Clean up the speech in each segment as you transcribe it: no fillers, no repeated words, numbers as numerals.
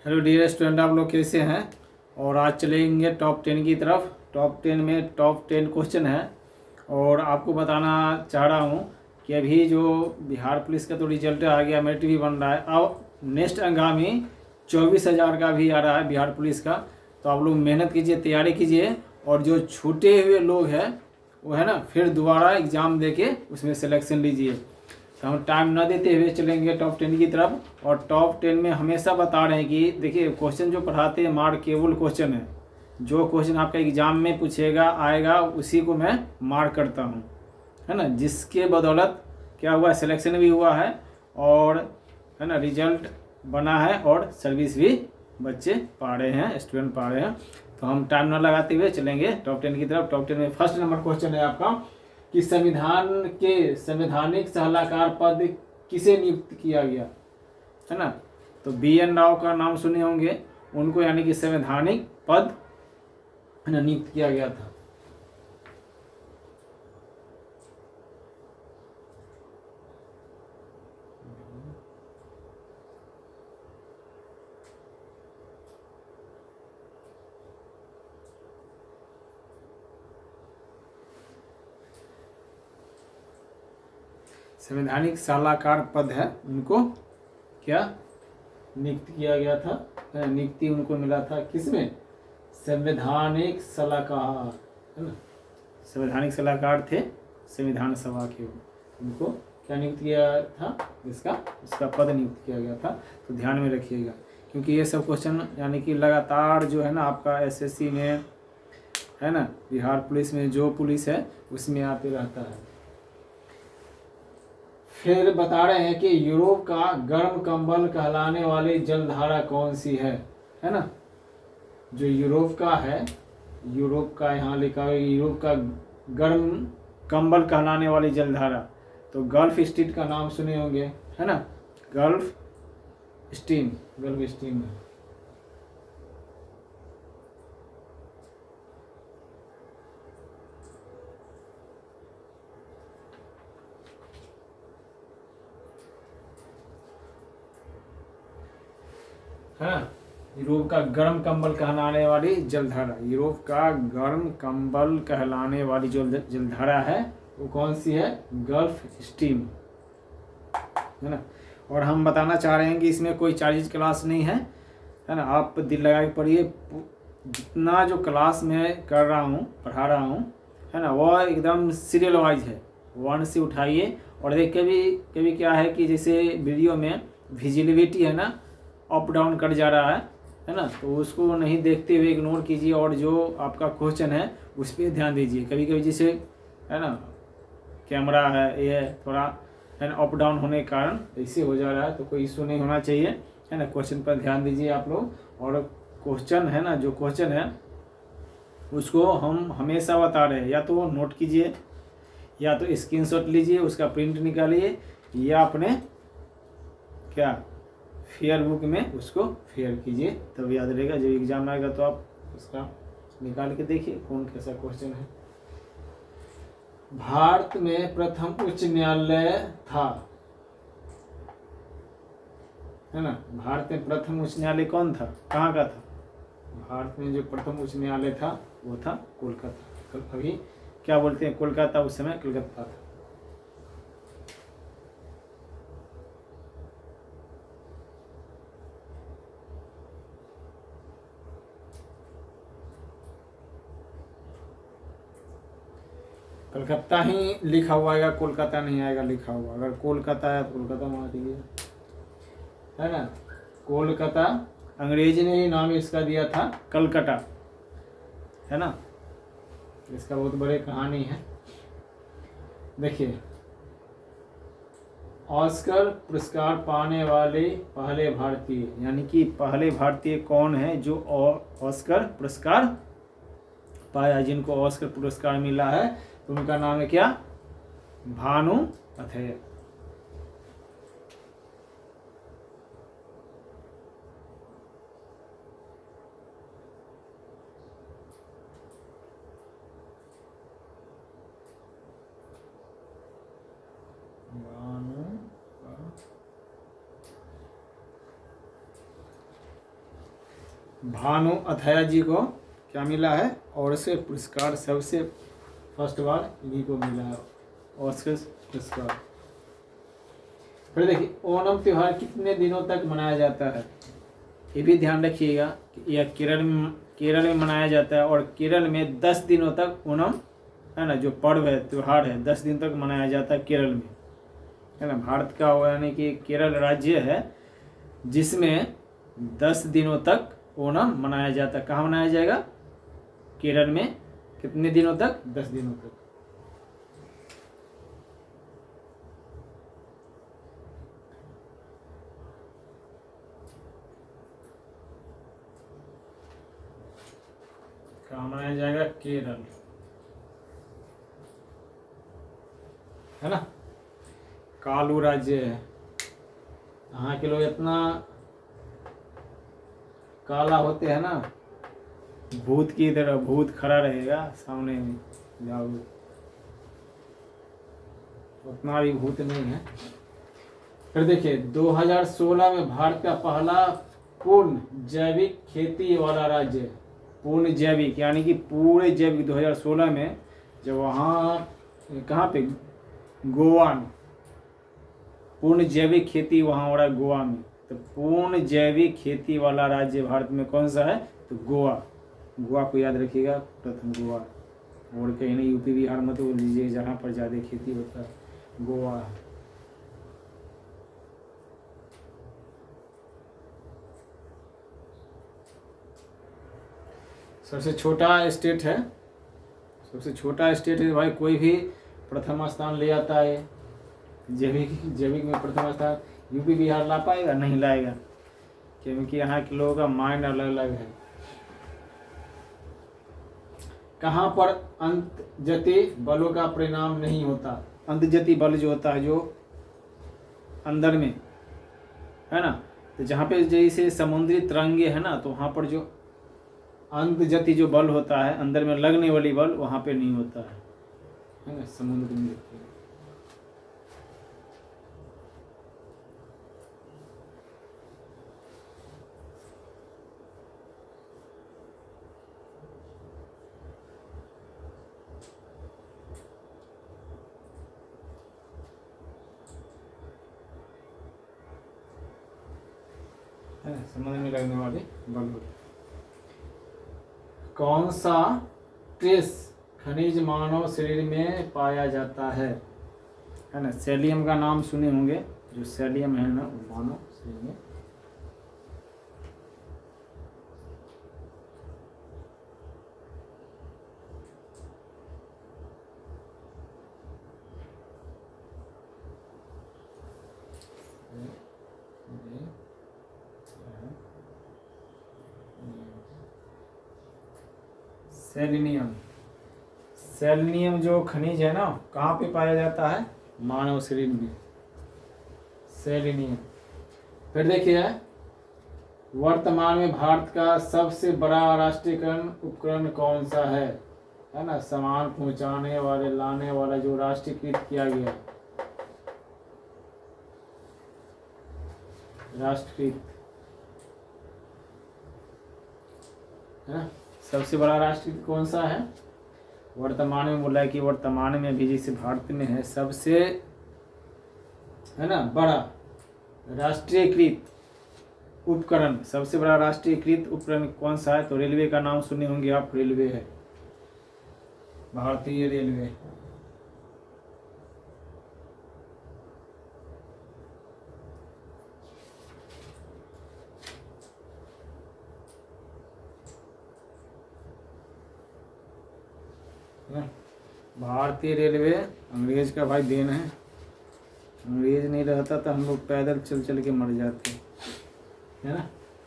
Hello dear student, आप लोग कैसे हैं। और आज चलेंगे टॉप 10 की तरफ। टॉप 10 में टॉप 10 क्वेश्चन है और आपको बताना चाह रहा हूं कि अभी जो बिहार पुलिस का तो रिजल्ट आ गया, मेरिट भी बन रहा है। अब नेक्स्ट आगामी 24,000 का भी आ रहा है बिहार पुलिस का। तो आप लोग मेहनत कीजिए, तैयारी कीजिए और जो छूटे हुए लोग हैं वो है ना, फिर दोबारा एग्ज़ाम देके उसमें सिलेक्शन लीजिए। तो हम टाइम ना देते हुए चलेंगे टॉप 10 की तरफ। और टॉप 10 में हमेशा बता रहे हैं कि देखिए, क्वेश्चन जो पढ़ाते हैं मार्केबल क्वेश्चन है। जो क्वेश्चन आपका एग्जाम में पूछेगा आएगा उसी को मैं मार्क करता हूँ, है ना। जिसके बदौलत क्या हुआ, सिलेक्शन भी हुआ है और है ना रिजल्ट बना है और सर्विस भी बच्चे पा रहे हैं, स्टूडेंट पा रहे हैं। तो हम टाइम ना लगाते हुए चलेंगे टॉप 10 की तरफ। टॉप 10 में फर्स्ट नंबर क्वेश्चन है आपका कि संविधान के संवैधानिक सलाहकार पद किसे नियुक्त किया गया, है ना। तो BN राव का नाम सुने होंगे, उनको यानी कि संवैधानिक पद है ना नियुक्त किया गया था। संवैधानिक सलाहकार पद है, उनको क्या नियुक्त किया गया था। नियुक्ति उनको मिला था किसमें, संवैधानिक सलाहकार, है ना। संवैधानिक सलाहकार थे संविधान सभा के, उनको क्या नियुक्त किया था, इसका पद नियुक्त किया गया था। तो ध्यान में रखिएगा, क्योंकि ये सब क्वेश्चन यानी कि लगातार जो है ना आपका SSC में, है ना, बिहार पुलिस में जो पुलिस है उसमें आते रहता है। फिर बता रहे हैं कि यूरोप का गर्म कंबल कहलाने वाली जलधारा कौन सी है ना। जो यूरोप का है, यूरोप का यहाँ लिखा है यूरोप का गर्म कंबल कहलाने वाली जलधारा, तो गल्फ स्ट्रीम का नाम सुने होंगे, है ना। गल्फ स्ट्रीम है। हाँ, यूरोप का गर्म कंबल कहलाने वाली जलधारा, यूरोप का गर्म कंबल कहलाने वाली जो जलधारा है वो कौन सी है, गल्फ स्ट्रीम, है ना। और हम बताना चाह रहे हैं कि इसमें कोई चार्जेस क्लास नहीं है ना। आप दिल लगा के पढ़िए, जितना जो क्लास में कर रहा हूँ, पढ़ा रहा हूँ, है ना, वह एकदम सीरियल वाइज है। 1 से उठाइए। और देख कभी क्या है कि जैसे वीडियो में विजिबिलिटी है ना अप डाउन कर जा रहा है ना, तो उसको नहीं देखते हुए इग्नोर कीजिए और जो आपका क्वेश्चन है उस पर ध्यान दीजिए। कभी जैसे है ना कैमरा है ये थोड़ा है ना अप डाउन होने के कारण ऐसे हो जा रहा है, तो कोई इशू नहीं होना चाहिए, है ना। क्वेश्चन पर ध्यान दीजिए आप लोग। और क्वेश्चन है ना, जो क्वेश्चन है उसको हम हमेशा बता रहे हैं, या तो नोट कीजिए या तो स्क्रीनशॉट लीजिए, उसका प्रिंट निकालिए, या अपने क्या फेयर बुक में उसको फेयर कीजिए, तब याद रहेगा। जब एग्जाम आएगा तो आप उसका निकाल के देखिए कौन कैसा क्वेश्चन है। भारत में प्रथम उच्च न्यायालय था, है ना। भारत में प्रथम उच्च न्यायालय कौन था, कहाँ का था। भारत में जो प्रथम उच्च न्यायालय था वो था कोलकाता। अभी क्या बोलते हैं कोलकाता, उस समय कलकत्ता था। कलकत्ता ही लिखा हुआ आएगा, कोलकाता नहीं आएगा लिखा हुआ। अगर कोलकाता आया तो कोलकाता मार दीजिए, है ना। कोलकाता, अंग्रेजी ने ही नाम इसका दिया था कलकत्ता, है ना। इसका बहुत बड़ी कहानी है। देखिए, ऑस्कर पुरस्कार पाने वाले पहले भारतीय, यानी कि पहले भारतीय कौन है जो ऑस्कर पुरस्कार पाया, जिनको ऑस्कर पुरस्कार मिला है, तो उनका नाम है क्या, भानु अथैया। भानु अथैया जी को क्या मिला है? ऑस्कर पुरस्कार। सबसे फर्स्ट बार इन्हीं को मिला है ऑस्कर पुरस्कार। फिर देखिए ओणम त्यौहार कितने दिनों तक मनाया जाता है? ये भी ध्यान रखिएगा कि यह केरल में मनाया जाता है और केरल में 10 दिनों तक ओणम है ना जो पर्व है त्यौहार है 10 दिन तक मनाया जाता है केरल में, है ना। भारत का यानी कि केरल राज्य है जिसमें 10 दिनों तक ओणम मनाया जाता है। कहाँ मनाया जाएगा? केरल में। कितने दिनों तक? 10 दिनों तक। कहाँ मनाया जाएगा? केरल, है ना। कालू राज्य है, यहाँ के लोग इतना काला होते हैं ना, भूत की तरह, भूत खड़ा रहेगा सामने में जाओ, उतना भी भूत नहीं है। फिर देखिए 2016 में भारत का पहला पूर्ण जैविक खेती वाला राज्य, पूर्ण जैविक यानी कि पूरे जैविक 2016 में जब वहाँ कहाँ पे? गोवा में पूर्ण जैविक खेती वहाँ हो रहा है गोवा में। तो पूर्ण जैविक खेती वाला राज्य भारत में कौन सा है? तो गोवा। गोवा को याद रखिएगा, प्रथम गोवा। और कहीं नहीं यूपी बिहार मत बोल दीजिए जहाँ पर ज़्यादा खेती होता है, गोवा है। सबसे छोटा स्टेट है, सबसे छोटा स्टेट है भाई, कोई भी प्रथम स्थान ले आता है जैविक में प्रथम स्थान। यूपी बिहार ला पाएगा? नहीं लाएगा, क्योंकि यहाँ के लोगों का माइंड अलग अलग है। कहाँ पर अंतजति बलों का परिणाम नहीं होता? अंतजति बल जो होता है जो अंदर में है ना, तो जहाँ पे जैसे समुद्री तरंगे है ना, तो वहाँ पर जो अंतजति जो बल होता है अंदर में लगने वाली बल वहाँ पे नहीं होता है ना, समुद्र में देखते हैं। समुद्र में लगने वाले बल होते। कौन सा ट्रेस खनिज मानव शरीर में पाया जाता है ना। सेलियम का नाम सुने होंगे, जो सेलियम है ना वो मानव शरीर में सेलिनियम। सेलिनियम जो खनिज है ना कहाँ पे पाया जाता है? मानव शरीर में, सेलिनियम। फिर देखिए वर्तमान में भारत का सबसे बड़ा राष्ट्रीयकरण उपकरण कौन सा है ना। सामान पहुंचाने वाले लाने वाला जो राष्ट्रीयकृत किया गया, राष्ट्रीयकृत है ना। सबसे बड़ा राष्ट्र कौन सा है? वर्तमान में बोला है कि वर्तमान में भी जैसे भारत में है सबसे है ना बड़ा राष्ट्रीयकृत उपकरण, सबसे बड़ा राष्ट्रीयकृत उपकरण कौन सा है? तो रेलवे का नाम सुने होंगे आप, रेलवे है, भारतीय रेलवे। भारतीय रेलवे अंग्रेज का भाई देन है, अंग्रेज नहीं रहता तो हम लोग पैदल चल चल के मर जाते है ना।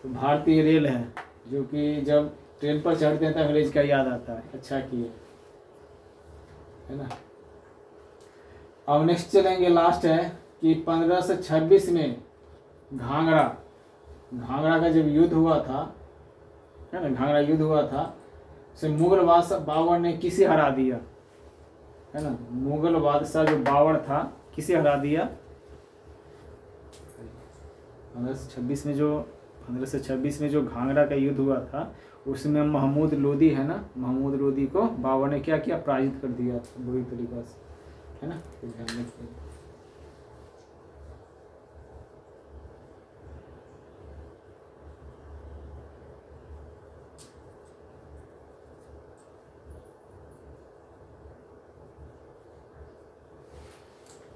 तो भारतीय रेल है जो कि जब ट्रेन पर चढ़ते हैं तो अंग्रेज का याद आता है, अच्छा किए है ना। अब नेक्स्ट चलेंगे, लास्ट है कि 1526 में घाघरा का जब युद्ध हुआ था है ना, घाघरा युद्ध हुआ था, से मुगल बादशाह बाबर ने किसे हरा दिया है ना। मुगल बादशाह जो बाबर था किसे हरा दिया? 1526 में जो 1526 में जो घाघरा का युद्ध हुआ था उसमें महमूद लोदी है ना, महमूद लोदी को बाबर ने क्या किया, पराजित कर दिया बुरी तरीक़ा से, है ना। तो ध्यान रखिए।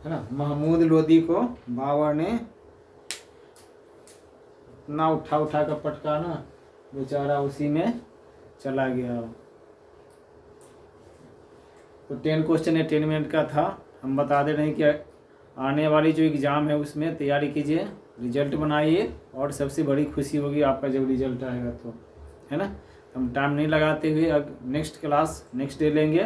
है ना, महमूद लोदी को बाबर ने इतना उठा उठा कर पटका ना, बेचारा उसी में चला गया। तो 10 क्वेश्चन है, 10 मिनट का था। हम बता दे रहे हैं कि आने वाली जो एग्ज़ाम है उसमें तैयारी कीजिए, रिजल्ट बनाइए, और सबसे बड़ी खुशी होगी आपका जब रिजल्ट आएगा तो, है ना। हम टाइम नहीं लगाते हुए अब नेक्स्ट क्लास नेक्स्ट डे लेंगे।